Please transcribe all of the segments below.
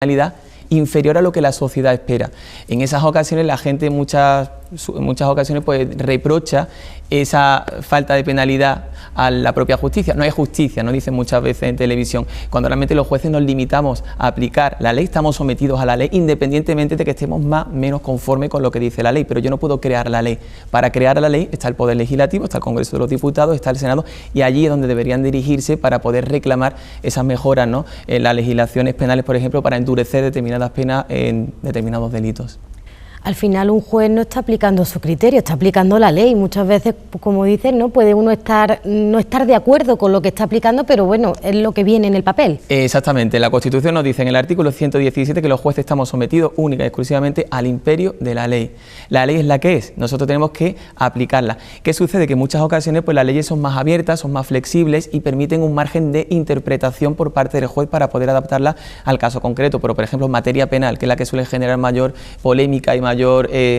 penalidad inferior a lo que la sociedad espera. En esas ocasiones la gente en muchas ocasiones pues reprocha esa falta de penalidad a la propia justicia. No hay justicia, nos dicen muchas veces en televisión. Cuando realmente los jueces nos limitamos a aplicar la ley, estamos sometidos a la ley independientemente de que estemos más o menos conformes con lo que dice la ley, pero yo no puedo crear la ley. Para crear la ley está el Poder Legislativo, está el Congreso de los Diputados, está el Senado, y allí es donde deberían dirigirse para poder reclamar esas mejoras, ¿no?, en las legislaciones penales, por ejemplo, para endurecer determinadas penas en determinados delitos. Al final un juez no está aplicando su criterio, está aplicando la ley. Muchas veces, como dicen, ¿no?, puede uno no estar de acuerdo con lo que está aplicando, pero bueno, es lo que viene en el papel. Exactamente, la Constitución nos dice en el artículo 117 que los jueces estamos sometidos única y exclusivamente al imperio de la ley. La ley es la que es, nosotros tenemos que aplicarla. ¿Qué sucede? Que en muchas ocasiones pues las leyes son más abiertas, son más flexibles y permiten un margen de interpretación por parte del juez para poder adaptarla al caso concreto, pero por ejemplo en materia penal, que es la que suele generar mayor polémica y mayor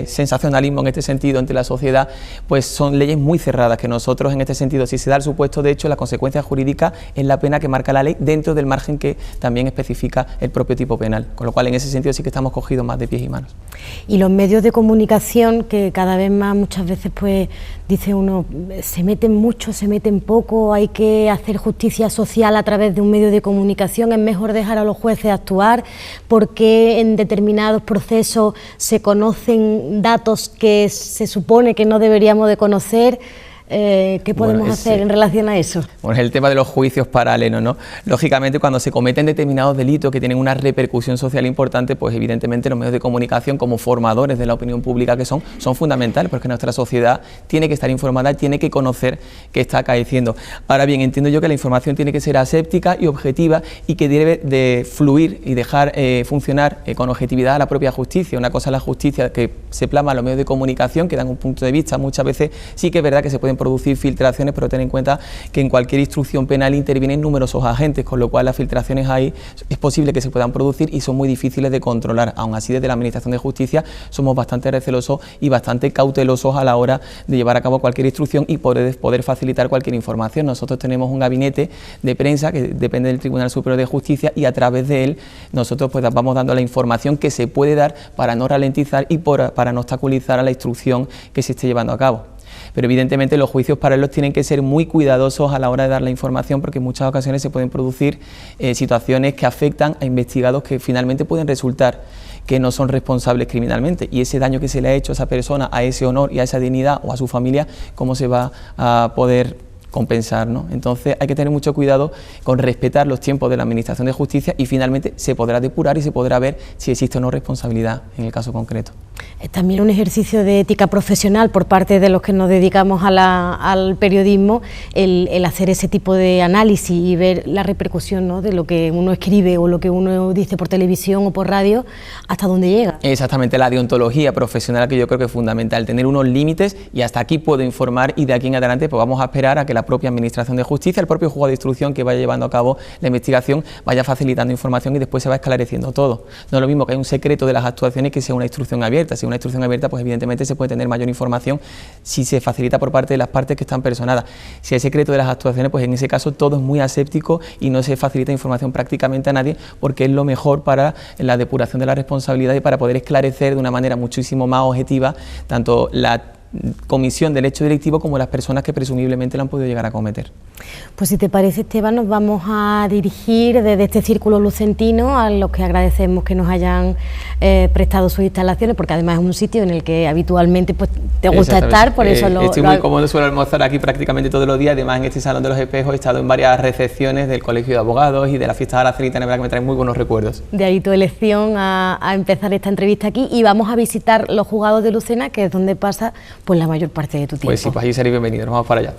sensacionalismo en este sentido entre la sociedad, pues son leyes muy cerradas, que nosotros en este sentido, si se da el supuesto de hecho, la consecuencia jurídica es la pena que marca la ley dentro del margen que también especifica el propio tipo penal, con lo cual en ese sentido sí que estamos cogidos más de pies y manos. Y los medios de comunicación, que cada vez más muchas veces pues dice uno, se meten mucho, se meten poco, hay que hacer justicia social a través de un medio de comunicación, es mejor dejar a los jueces actuar, porque en determinados procesos se conocen datos que se supone que no deberíamos de conocer. ¿Qué podemos hacer en relación a eso? Bueno, es el tema de los juicios paralelos, ¿no? Lógicamente, cuando se cometen determinados delitos que tienen una repercusión social importante, pues evidentemente los medios de comunicación, como formadores de la opinión pública que son fundamentales, porque nuestra sociedad tiene que estar informada, tiene que conocer qué está acaeciendo. Ahora bien, entiendo yo que la información tiene que ser aséptica y objetiva y que debe de fluir y dejar funcionar con objetividad a la propia justicia. Una cosa es la justicia que se plasma en los medios de comunicación, que dan un punto de vista. Muchas veces sí que es verdad que se pueden producir filtraciones, pero ten en cuenta que en cualquier instrucción penal intervienen numerosos agentes, con lo cual las filtraciones ahí es posible que se puedan producir y son muy difíciles de controlar. Aún así, desde la Administración de Justicia somos bastante recelosos y bastante cautelosos a la hora de llevar a cabo cualquier instrucción y poder facilitar cualquier información. Nosotros tenemos un gabinete de prensa que depende del Tribunal Superior de Justicia y a través de él nosotros pues vamos dando la información que se puede dar para no ralentizar y para no obstaculizar a la instrucción que se esté llevando a cabo. Pero evidentemente los juicios paralelos tienen que ser muy cuidadosos a la hora de dar la información, porque en muchas ocasiones se pueden producir situaciones que afectan a investigados que finalmente pueden resultar que no son responsables criminalmente, y ese daño que se le ha hecho a esa persona, a ese honor y a esa dignidad o a su familia, ¿cómo se va a poder compensar, ¿no? Entonces hay que tener mucho cuidado con respetar los tiempos de la Administración de Justicia y finalmente se podrá depurar y se podrá ver si existe o no responsabilidad en el caso concreto. Es también un ejercicio de ética profesional por parte de los que nos dedicamos al periodismo, el hacer ese tipo de análisis y ver la repercusión, ¿no?, de lo que uno escribe o lo que uno dice por televisión o por radio, hasta dónde llega. Exactamente, la deontología profesional, que yo creo que es fundamental, tener unos límites y hasta aquí puedo informar, y de aquí en adelante pues vamos a esperar a que la propia Administración de Justicia, el propio juzgado de instrucción que vaya llevando a cabo la investigación, vaya facilitando información y después se va esclareciendo todo. No es lo mismo que hay un secreto de las actuaciones que sea una instrucción abierta. Si una instrucción abierta, pues evidentemente se puede tener mayor información si se facilita por parte de las partes que están personadas. Si hay secreto de las actuaciones, pues en ese caso todo es muy aséptico y no se facilita información prácticamente a nadie, porque es lo mejor para la depuración de la responsabilidad y para poder esclarecer de una manera muchísimo más objetiva tanto la comisión del hecho delictivo como las personas que presumiblemente lo han podido llegar a cometer. Pues si te parece, Esteban, nos vamos a dirigir desde este Círculo Lucentino, a los que agradecemos que nos hayan prestado sus instalaciones, porque además es un sitio en el que habitualmente pues te gusta estar, por eso estoy muy cómodo, suelo almorzar aquí prácticamente todos los días. Además, en este Salón de los Espejos he estado en varias recepciones del Colegio de Abogados y de la Fiesta de la Cerita, la verdad que me traen muy buenos recuerdos. De ahí tu elección a empezar esta entrevista aquí, y vamos a visitar los juzgados de Lucena, que es donde pasa pues la mayor parte de tu tiempo. Pues sí, pues allí seréis bienvenidos, nos vamos para allá.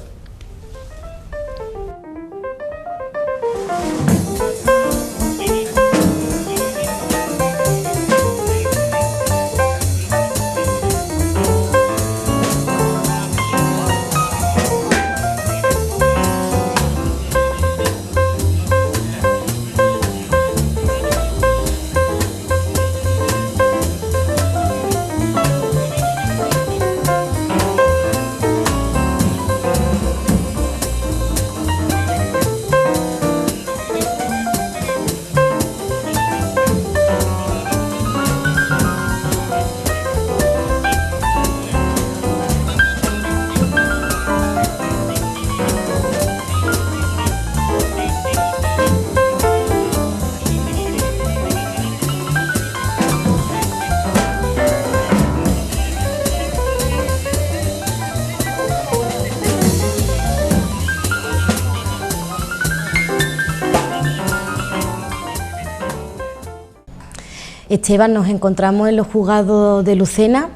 Esteban, nos encontramos en los juzgados de Lucena.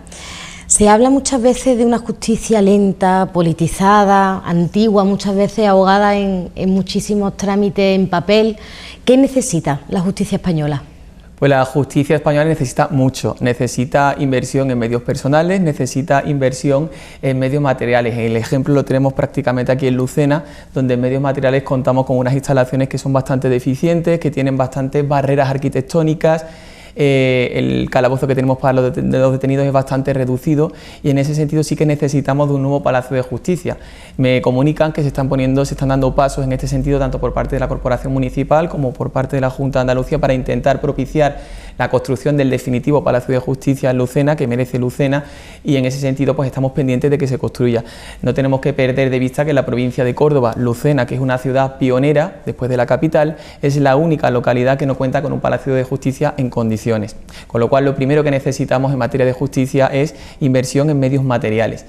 Se habla muchas veces de una justicia lenta, politizada, antigua, muchas veces ahogada en muchísimos trámites en papel. ¿Qué necesita la justicia española? Pues la justicia española necesita mucho, necesita inversión en medios personales, necesita inversión en medios materiales. El ejemplo lo tenemos prácticamente aquí en Lucena, donde en medios materiales contamos con unas instalaciones que son bastante deficientes, que tienen bastantes barreras arquitectónicas. El calabozo que tenemos para los detenidos es bastante reducido y en ese sentido sí que necesitamos de un nuevo Palacio de Justicia. Me comunican que se están dando pasos en este sentido tanto por parte de la Corporación Municipal como por parte de la Junta de Andalucía para intentar propiciar la construcción del definitivo Palacio de Justicia en Lucena, que merece Lucena, y en ese sentido pues estamos pendientes de que se construya. No tenemos que perder de vista que la provincia de Córdoba, Lucena, que es una ciudad pionera después de la capital, es la única localidad que no cuenta con un Palacio de Justicia en condiciones. Con lo cual lo primero que necesitamos en materia de justicia es inversión en medios materiales.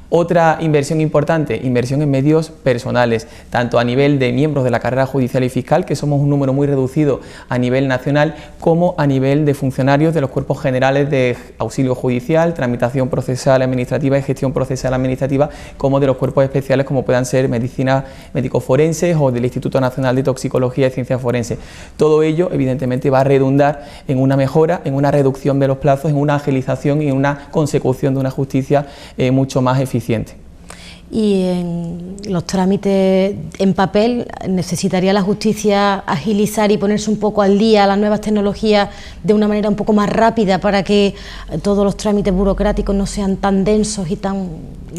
Otra inversión importante, inversión en medios personales, tanto a nivel de miembros de la carrera judicial y fiscal, que somos un número muy reducido a nivel nacional, como a nivel de funcionarios de los cuerpos generales de auxilio judicial, tramitación procesal administrativa y gestión procesal administrativa, como de los cuerpos especiales como puedan ser medicina médico-forenses o del Instituto Nacional de Toxicología y Ciencias Forenses. Todo ello evidentemente va a redundar en una mejora, en una reducción de los plazos, en una agilización y en una consecución de una justicia mucho más eficiente. Y en los trámites en papel, ¿necesitaría la justicia agilizar y ponerse un poco al día a las nuevas tecnologías de una manera un poco más rápida para que todos los trámites burocráticos no sean tan densos y tan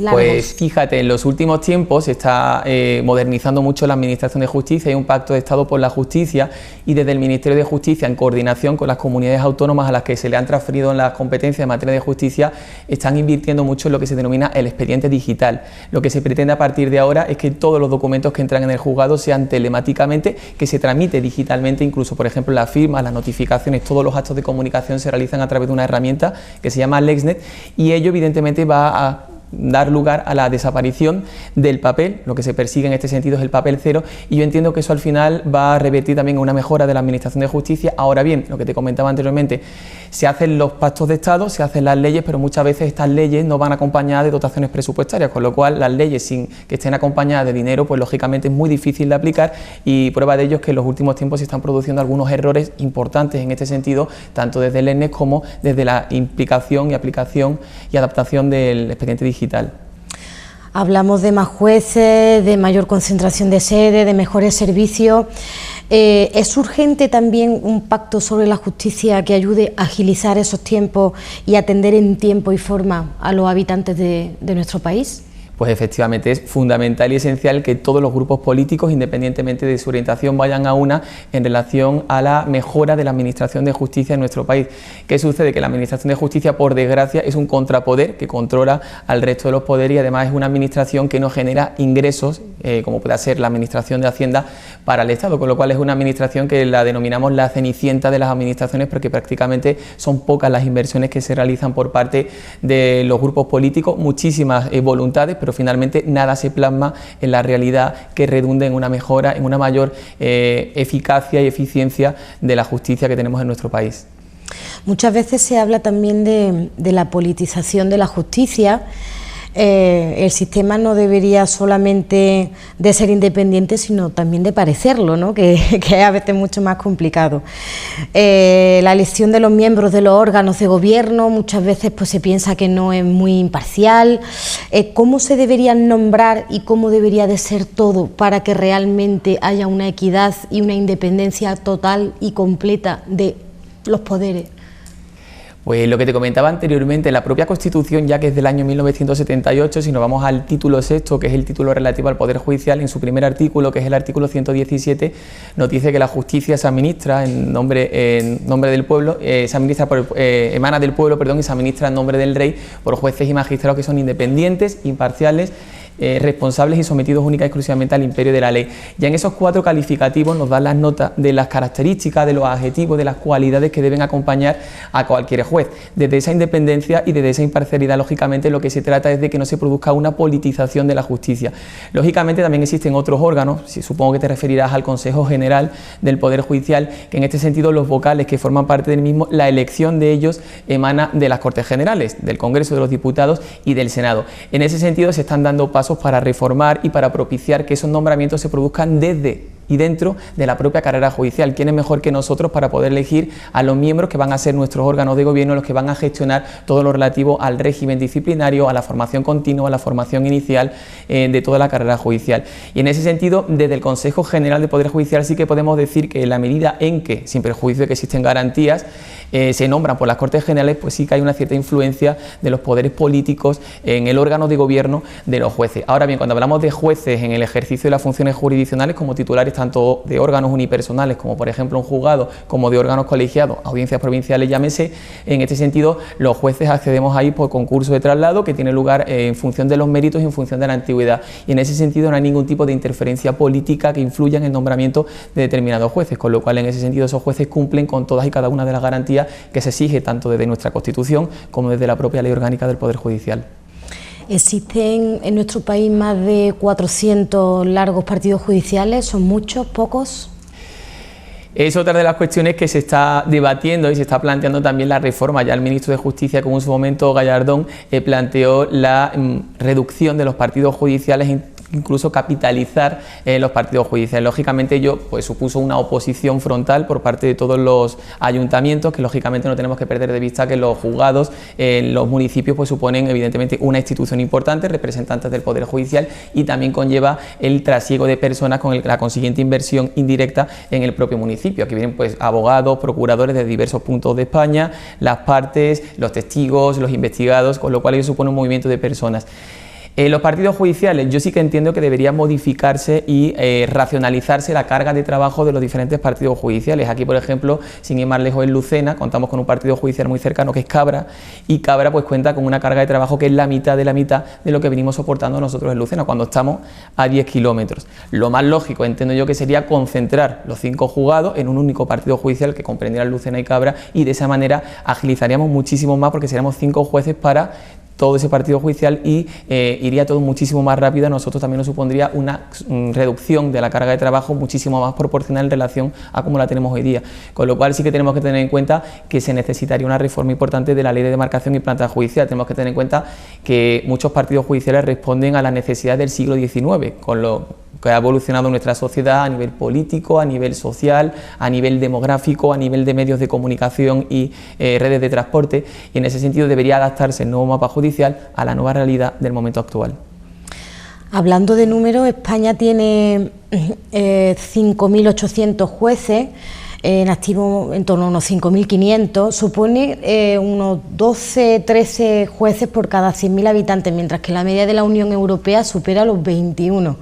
largos? Pues fíjate, en los últimos tiempos se está modernizando mucho la Administración de Justicia, hay un pacto de Estado por la justicia y desde el Ministerio de Justicia, en coordinación con las comunidades autónomas a las que se le han transferido las competencias en materia de justicia, están invirtiendo mucho en lo que se denomina el expediente digital. Lo que se pretende a partir de ahora es que todos los documentos que entran en el juzgado sean telemáticamente, que se tramite digitalmente, incluso por ejemplo las firmas, las notificaciones, todos los actos de comunicación se realizan a través de una herramienta que se llama LexNet y ello evidentemente va a dar lugar a la desaparición del papel. Lo que se persigue en este sentido es el papel cero y yo entiendo que eso al final va a revertir también en una mejora de la Administración de Justicia. Ahora bien, lo que te comentaba anteriormente, se hacen los pactos de Estado, se hacen las leyes, pero muchas veces estas leyes no van acompañadas de dotaciones presupuestarias, con lo cual las leyes sin que estén acompañadas de dinero, pues lógicamente es muy difícil de aplicar y prueba de ello es que en los últimos tiempos se están produciendo algunos errores importantes en este sentido, tanto desde el ENES como desde la implicación y aplicación y adaptación del expediente digital. Hablamos de más jueces, de mayor concentración de sede, de mejores servicios. ¿Es urgente también un pacto sobre la justicia que ayude a agilizar esos tiempos y atender en tiempo y forma a los habitantes de nuestro país? Pues efectivamente es fundamental y esencial que todos los grupos políticos, independientemente de su orientación, vayan a una en relación a la mejora de la Administración de Justicia en nuestro país. ¿Qué sucede? Que la Administración de Justicia, por desgracia, es un contrapoder que controla al resto de los poderes y además es una administración que no genera ingresos, como pueda ser la Administración de Hacienda para el Estado, con lo cual es una administración que la denominamos la cenicienta de las administraciones porque prácticamente son pocas las inversiones que se realizan por parte de los grupos políticos, muchísimas voluntades, pero finalmente nada se plasma en la realidad que redunde en una mejora, en una mayor eficacia y eficiencia de la justicia que tenemos en nuestro país. Muchas veces se habla también de la politización de la justicia. El sistema no debería solamente de ser independiente, sino también de parecerlo, ¿no? que es a veces mucho más complicado. La elección de los miembros de los órganos de gobierno muchas veces pues, se piensa que no es muy imparcial. ¿Cómo se deberían nombrar y cómo debería de ser todo para que realmente haya una equidad y una independencia total y completa de los poderes? Pues lo que te comentaba anteriormente, la propia Constitución, ya que es del año 1978, si nos vamos al título sexto, que es el título relativo al Poder Judicial, en su primer artículo, que es el artículo 117, nos dice que la justicia se administra en nombre del pueblo, emana del pueblo, y se administra en nombre del rey por jueces y magistrados que son independientes, imparciales responsables y sometidos única y exclusivamente al imperio de la ley. Ya en esos 4 calificativos nos dan las notas de las características, de los adjetivos, de las cualidades que deben acompañar a cualquier juez. Desde esa independencia y desde esa imparcialidad, lógicamente, lo que se trata es de que no se produzca una politización de la justicia. Lógicamente, también existen otros órganos, supongo que te referirás al Consejo General del Poder Judicial, que en este sentido los vocales que forman parte del mismo, la elección de ellos emana de las Cortes Generales, del Congreso de los Diputados y del Senado. En ese sentido se están dando pasos para reformar y para propiciar que esos nombramientos se produzcan desde y dentro de la propia carrera judicial. ¿Quién es mejor que nosotros para poder elegir a los miembros que van a ser nuestros órganos de gobierno, los que van a gestionar todo lo relativo al régimen disciplinario, a la formación continua, a la formación inicial de toda la carrera judicial? Y en ese sentido, desde el Consejo General del Poder Judicial sí que podemos decir que en la medida en que, sin perjuicio de que existen garantías, se nombran por las Cortes Generales, pues sí que hay una cierta influencia de los poderes políticos en el órgano de gobierno de los jueces. Ahora bien, cuando hablamos de jueces en el ejercicio de las funciones jurisdiccionales como titulares tanto de órganos unipersonales como por ejemplo un juzgado, como de órganos colegiados, audiencias provinciales, llámese, en este sentido los jueces accedemos ahí por concurso de traslado que tiene lugar en función de los méritos y en función de la antigüedad, y en ese sentido no hay ningún tipo de interferencia política que influya en el nombramiento de determinados jueces, con lo cual en ese sentido esos jueces cumplen con todas y cada una de las garantías que se exige tanto desde nuestra Constitución como desde la propia Ley Orgánica del Poder Judicial. ¿Existen en nuestro país más de 400 largos partidos judiciales? ¿Son muchos, pocos? Es otra de las cuestiones que se está debatiendo y se está planteando también la reforma. Ya el ministro de Justicia, como en su momento Gallardón, planteó la reducción de los partidos judiciales, incluso capitalizar los partidos judiciales. Lógicamente ello pues supuso una oposición frontal por parte de todos los ayuntamientos, que lógicamente no tenemos que perder de vista que los juzgados en los municipios pues suponen evidentemente una institución importante, representantes del Poder Judicial, y también conlleva el trasiego de personas con la consiguiente inversión indirecta en el propio municipio. Aquí vienen pues abogados, procuradores de diversos puntos de España, las partes, los testigos, los investigados, con lo cual ello supone un movimiento de personas. Los partidos judiciales, yo sí que entiendo que debería modificarse y racionalizarse la carga de trabajo de los diferentes partidos judiciales. Aquí, por ejemplo, sin ir más lejos, en Lucena contamos con un partido judicial muy cercano que es Cabra, y Cabra pues cuenta con una carga de trabajo que es la mitad de lo que venimos soportando nosotros en Lucena cuando estamos a 10 kilómetros. Lo más lógico, entiendo yo, que sería concentrar los 5 juzgados en un único partido judicial que comprendiera Lucena y Cabra, y de esa manera agilizaríamos muchísimo más porque seríamos 5 jueces para todo ese partido judicial y iría todo muchísimo más rápido. A nosotros también nos supondría una reducción de la carga de trabajo muchísimo más proporcional en relación a cómo la tenemos hoy día, con lo cual sí que tenemos que tener en cuenta que se necesitaría una reforma importante de la ley de demarcación y planta judicial. Tenemos que tener en cuenta que muchos partidos judiciales responden a las necesidades del siglo XIX, con lo que ha evolucionado nuestra sociedad a nivel político, a nivel social, a nivel demográfico, a nivel de medios de comunicación y redes de transporte, y en ese sentido debería adaptarse el nuevo mapa judicial a la nueva realidad del momento actual. Hablando de números, España tiene 5.800 jueces, en activo en torno a unos 5.500, supone unos 12-13 jueces por cada 100.000 habitantes, mientras que la media de la Unión Europea supera los 21.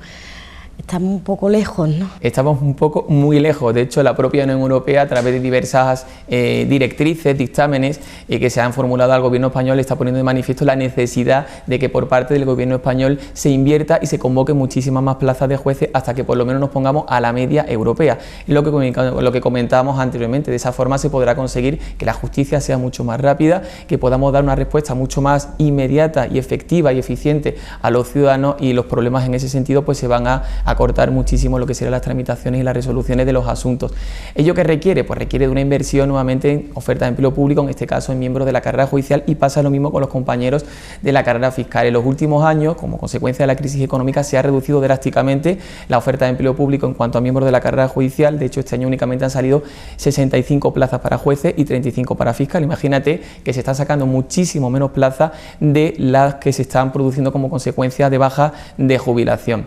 Estamos un poco lejos, ¿no? Estamos un poco muy lejos. De hecho, la propia Unión Europea, a través de diversas directrices, dictámenes que se han formulado al gobierno español, está poniendo de manifiesto la necesidad de que por parte del gobierno español se invierta y se convoque muchísimas más plazas de jueces hasta que por lo menos nos pongamos a la media europea. Lo que comentábamos anteriormente, de esa forma se podrá conseguir que la justicia sea mucho más rápida, que podamos dar una respuesta mucho más inmediata y efectiva y eficiente a los ciudadanos, y los problemas en ese sentido pues se van a acortar muchísimo lo que serían las tramitaciones y las resoluciones de los asuntos. ¿Ello qué requiere? Pues requiere de una inversión nuevamente en oferta de empleo público, en este caso en miembros de la carrera judicial, y pasa lo mismo con los compañeros de la carrera fiscal. En los últimos años, como consecuencia de la crisis económica, se ha reducido drásticamente la oferta de empleo público en cuanto a miembros de la carrera judicial. De hecho, este año únicamente han salido 65 plazas para jueces y 35 para fiscal. Imagínate que se están sacando muchísimo menos plazas de las que se están produciendo como consecuencia de baja de jubilación.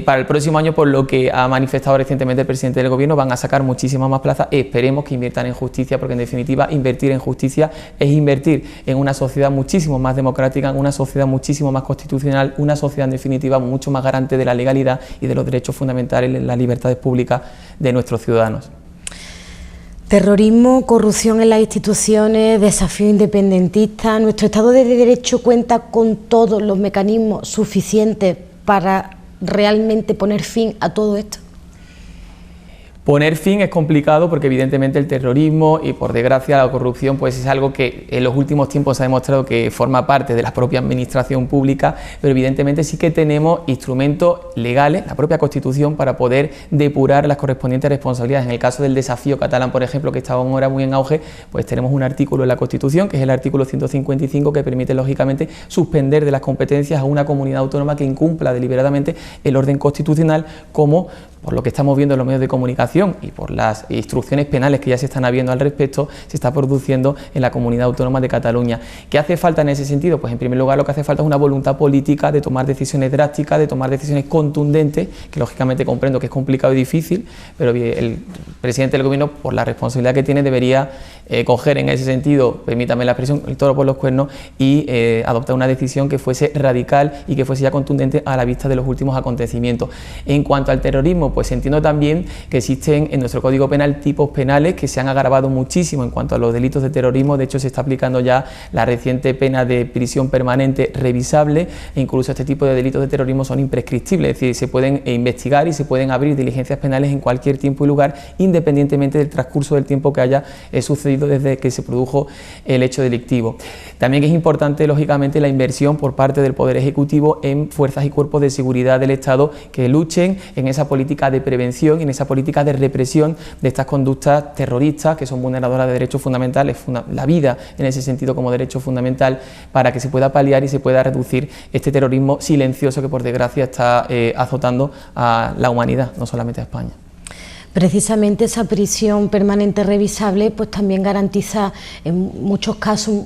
Para el próximo año, por lo que ha manifestado recientemente el presidente del gobierno, van a sacar muchísimas más plazas. Esperemos que inviertan en justicia, porque en definitiva invertir en justicia es invertir en una sociedad muchísimo más democrática, en una sociedad muchísimo más constitucional, una sociedad en definitiva mucho más garante de la legalidad y de los derechos fundamentales y las libertades públicas de nuestros ciudadanos. Terrorismo, corrupción en las instituciones, desafío independentista. ¿Nuestro Estado de Derecho cuenta con todos los mecanismos suficientes para realmente poner fin a todo esto? Poner fin es complicado porque evidentemente el terrorismo y por desgracia la corrupción pues es algo que en los últimos tiempos se ha demostrado que forma parte de la propia administración pública, pero evidentemente sí que tenemos instrumentos legales, la propia Constitución, para poder depurar las correspondientes responsabilidades. En el caso del desafío catalán, por ejemplo, que estaba ahora muy en auge, pues tenemos un artículo en la Constitución, que es el artículo 155, que permite lógicamente suspender de las competencias a una comunidad autónoma que incumpla deliberadamente el orden constitucional, como por lo que estamos viendo en los medios de comunicación y por las instrucciones penales que ya se están habiendo al respecto, se está produciendo en la Comunidad Autónoma de Cataluña. ¿Qué hace falta en ese sentido? Pues en primer lugar lo que hace falta es una voluntad política de tomar decisiones drásticas, de tomar decisiones contundentes, que lógicamente comprendo que es complicado y difícil, pero el presidente del Gobierno, por la responsabilidad que tiene, debería coger en ese sentido, permítame la expresión, el toro por los cuernos y adoptar una decisión que fuese radical y que fuese ya contundente a la vista de los últimos acontecimientos. En cuanto al terrorismo, pues entiendo también que existen en nuestro Código Penal tipos penales que se han agravado muchísimo en cuanto a los delitos de terrorismo. De hecho, se está aplicando ya la reciente pena de prisión permanente revisable, e incluso este tipo de delitos de terrorismo son imprescriptibles, es decir, se pueden investigar y se pueden abrir diligencias penales en cualquier tiempo y lugar, independientemente del transcurso del tiempo que haya sucedido desde que se produjo el hecho delictivo. También es importante, lógicamente, la inversión por parte del Poder Ejecutivo en fuerzas y cuerpos de seguridad del Estado que luchen en esa política de prevención y en esa política de represión de estas conductas terroristas que son vulneradoras de derechos fundamentales, la vida en ese sentido como derecho fundamental, para que se pueda paliar y se pueda reducir este terrorismo silencioso que por desgracia está azotando a la humanidad, no solamente a España. Precisamente esa prisión permanente revisable pues también garantiza en muchos casos